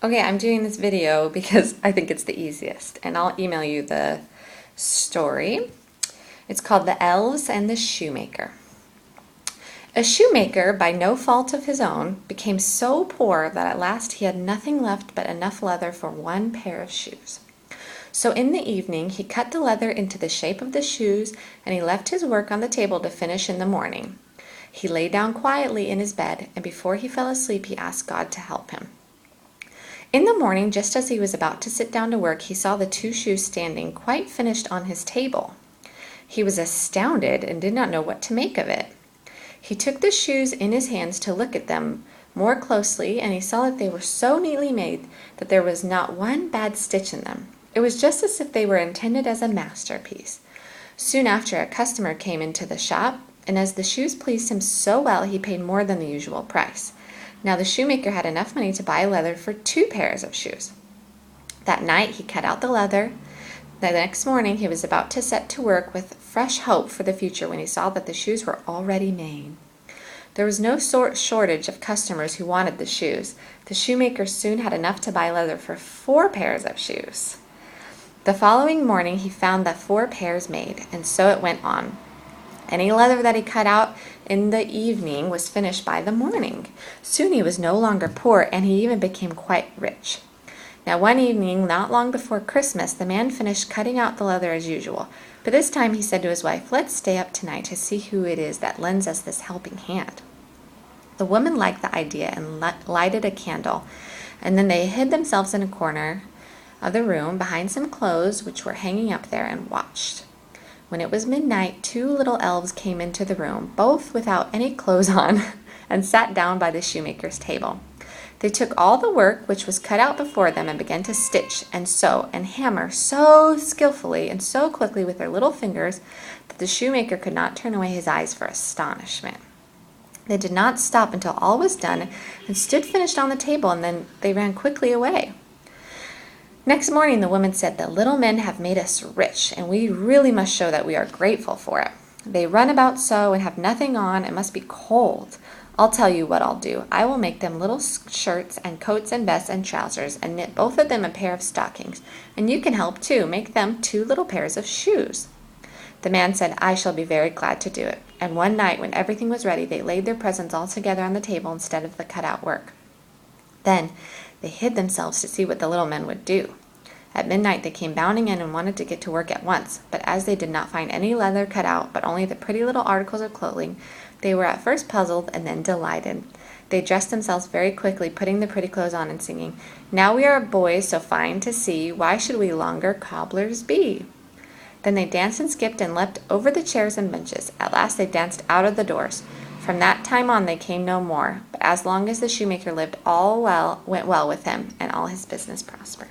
Okay, I'm doing this video because I think it's the easiest, and I'll email you the story. It's called The Elves and the Shoemaker. A shoemaker, by no fault of his own, became so poor that at last he had nothing left but enough leather for one pair of shoes. So in the evening he cut the leather into the shape of the shoes, and he left his work on the table to finish in the morning. He lay down quietly in his bed, and before he fell asleep he asked God to help him. In the morning, just as he was about to sit down to work, he saw the two shoes standing quite finished on his table. He was astounded and did not know what to make of it. He took the shoes in his hands to look at them more closely, and he saw that they were so neatly made that there was not one bad stitch in them. It was just as if they were intended as a masterpiece. Soon after, a customer came into the shop, and as the shoes pleased him so well, he paid more than the usual price. Now the shoemaker had enough money to buy leather for 2 pairs of shoes. That night he cut out the leather. The next morning he was about to set to work with fresh hope for the future when he saw that the shoes were already made. There was no shortage of customers who wanted the shoes. The shoemaker soon had enough to buy leather for 4 pairs of shoes. The following morning he found the 4 pairs made, and so it went on. Any leather that he cut out in the evening was finished by the morning. Soon he was no longer poor, and he even became quite rich. Now one evening, not long before Christmas, the man finished cutting out the leather as usual. But this time he said to his wife, "Let's stay up tonight to see who it is that lends us this helping hand." The woman liked the idea and lighted a candle, and then they hid themselves in a corner of the room behind some clothes which were hanging up there, and watched. When it was midnight, 2 little elves came into the room, both without any clothes on, and sat down by the shoemaker's table. They took all the work which was cut out before them and began to stitch and sew and hammer so skillfully and so quickly with their little fingers that the shoemaker could not turn away his eyes for astonishment. They did not stop until all was done and stood finished on the table, and then they ran quickly away. Next morning the woman said, "The little men have made us rich, and we really must show that we are grateful for it. They run about so and have nothing on, and must be cold. I'll tell you what I'll do. I will make them little shirts and coats and vests and trousers, and knit both of them a pair of stockings. And you can help too. Make them 2 little pairs of shoes." The man said, "I shall be very glad to do it." And one night, when everything was ready, they laid their presents all together on the table instead of the cut-out work. Then they hid themselves to see what the little men would do. At midnight they came bounding in and wanted to get to work at once, but as they did not find any leather cut out, but only the pretty little articles of clothing, they were at first puzzled and then delighted. They dressed themselves very quickly, putting the pretty clothes on and singing, "Now we are boys so fine to see, why should we longer cobblers be?" Then they danced and skipped and leapt over the chairs and benches. At last they danced out of the doors. From that time on they came no more, but as long as the shoemaker lived, all went well with him, and all his business prospered.